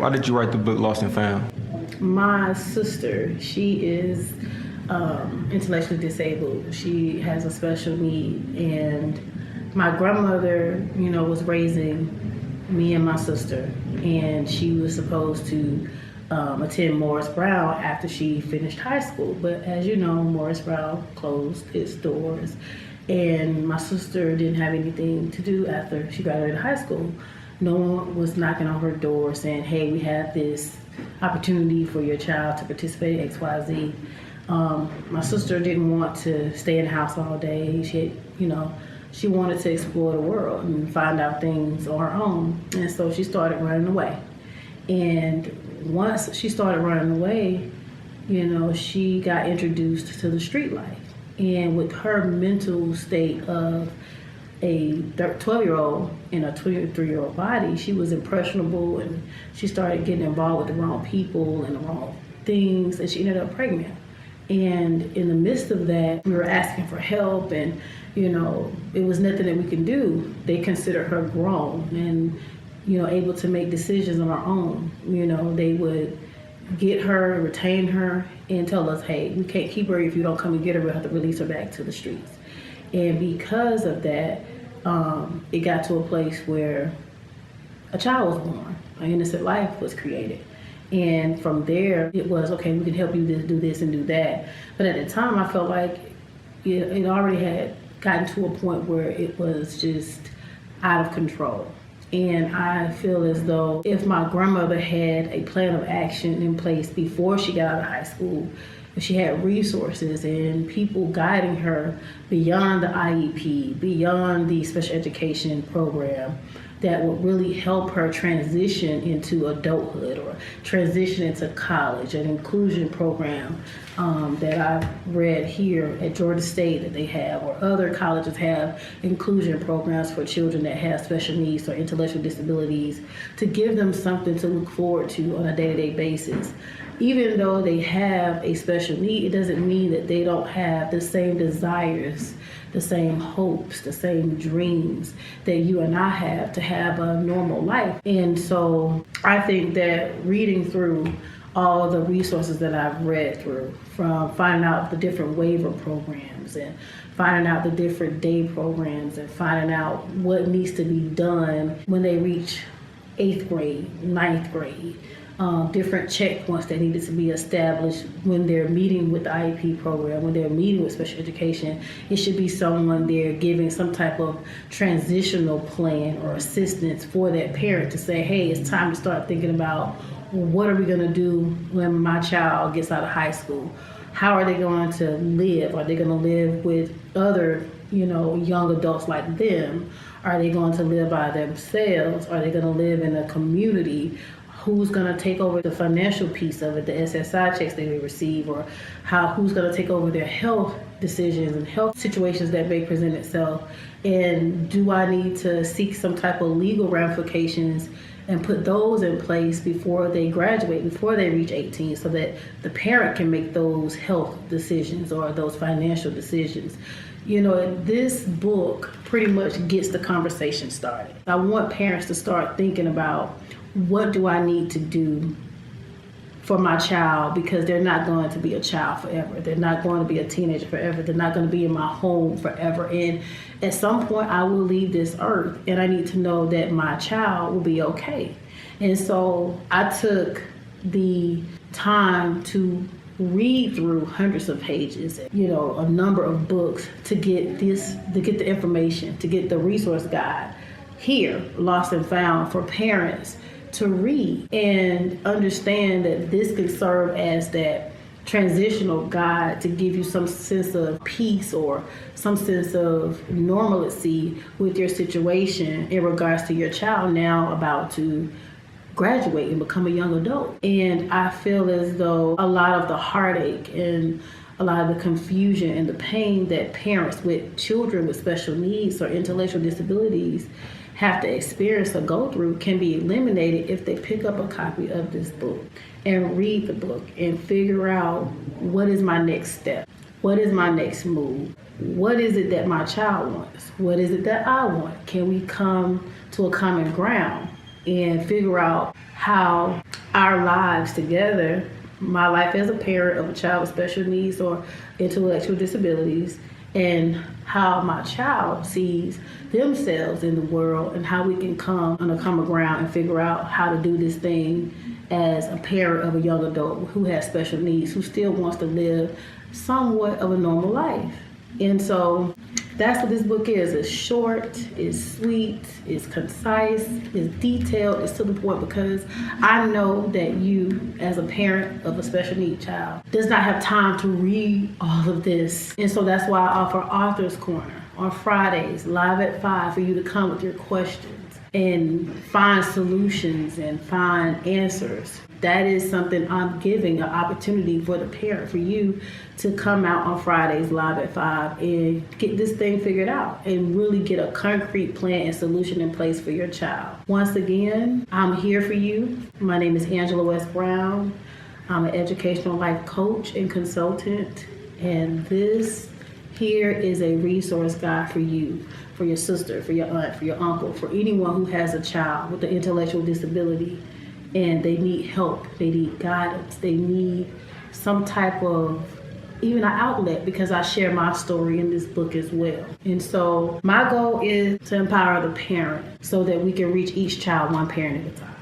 Why did you write the book Lost and Found? My sister, she is intellectually disabled. She has a special need, and my grandmother, was raising me and my sister, and she was supposed to attend Morris Brown after she finished high school. But as you know, Morris Brown closed its doors, and my sister didn't have anything to do after she graduated high school. No one was knocking on her door saying, hey, we have this opportunity for your child to participate in XYZ. My sister didn't want to stay in the house all day. She wanted to explore the world and find out things on her own. And so she started running away. And once she started running away, she got introduced to the street life. And with her mental state of a 12-year-old in a 23-year-old body, she was impressionable, and she started getting involved with the wrong people and the wrong things, and she ended up pregnant. And in the midst of that, we were asking for help, and it was nothing that we could do. They considered her grown and able to make decisions on her own. They would get her, retain her, and tell us, hey, we can't keep her. If you don't come and get her, we'll have to release her back to the streets. And because of that, it got to a place where a child was born, an innocent life was created. And from there, it was, okay, we can help you do this and do that. But at the time, I felt like it already had gotten to a point where it was just out of control. And I feel as though if my grandmother had a plan of action in place before she got out of high school, if she had resources and people guiding her beyond the IEP, beyond the special education program, that would really help her transition into adulthood or transition into college, an inclusion program that I've read here at Georgia State that they have, or other colleges have inclusion programs for children that have special needs or intellectual disabilities, to give them something to look forward to on a day-to-day basis. Even though they have a special need, it doesn't mean that they don't have the same desires, the same hopes, the same dreams that you and I have to have a normal life. And so I think that reading through all the resources that I've read through, from finding out the different waiver programs and finding out the different day programs and finding out what needs to be done when they reach 8th grade, 9th grade, different checkpoints that needed to be established when they're meeting with the IEP program, when they're meeting with special education. It should be someone there giving some type of transitional plan or assistance for that parent to say, hey, it's time to start thinking about, well, what are we going to do when my child gets out of high school? How are they going to live? Are they going to live with other, young adults like them? Are they going to live by themselves? Are they going to live in a community? Who's going to take over the financial piece of it, the SSI checks they may receive, or who's going to take over their health decisions and health situations that may present itself? And do I need to seek some type of legal ramifications and put those in place before they graduate, before they reach 18, so that the parent can make those health decisions or those financial decisions? This book pretty much gets the conversation started. I want parents to start thinking about, what do I need to do for my child? Because they're not going to be a child forever. They're not going to be a teenager forever. They're not going to be in my home forever. And at some point, I will leave this earth, and I need to know that my child will be okay. And so I took the time to read through hundreds of pages, a number of books to get the information, to get the resource guide here, Lost and Found, for parents to read and understand that this can serve as that transitional guide to give you some sense of peace or some sense of normalcy with your situation in regards to your child now about to graduate and become a young adult. And I feel as though a lot of the heartache and a lot of the confusion and the pain that parents with children with special needs or intellectual disabilities have to experience or go through can be eliminated if they pick up a copy of this book and read the book and figure out, what is my next step? What is my next move? What is it that my child wants? What is it that I want? Can we come to a common ground and figure out how our lives together, my life as a parent of a child with special needs or intellectual disabilities, and how my child sees themselves in the world, and how we can come on a common ground and figure out how to do this thing as a parent of a young adult who has special needs, who still wants to live somewhat of a normal life. And so that's what this book is. It's short, it's sweet, it's concise, it's detailed, it's to the point, because I know that you, as a parent of a special needs child, does not have time to read all of this. And so that's why I offer Author's Corner on Fridays, live at 5, for you to come with your questions and find solutions and find answers. That is something I'm giving, an opportunity for the parent, for you to come out on Fridays live at 5 and get this thing figured out and really get a concrete plan and solution in place for your child. Once again, I'm here for you. My name is Angela West Brown. I'm an educational life coach and consultant, and this here is a resource guide for you, for your sister, for your aunt, for your uncle, for anyone who has a child with an intellectual disability and they need help, they need guidance, they need some type of, even an outlet, because I share my story in this book as well. And so my goal is to empower the parent so that we can reach each child one parent at a time.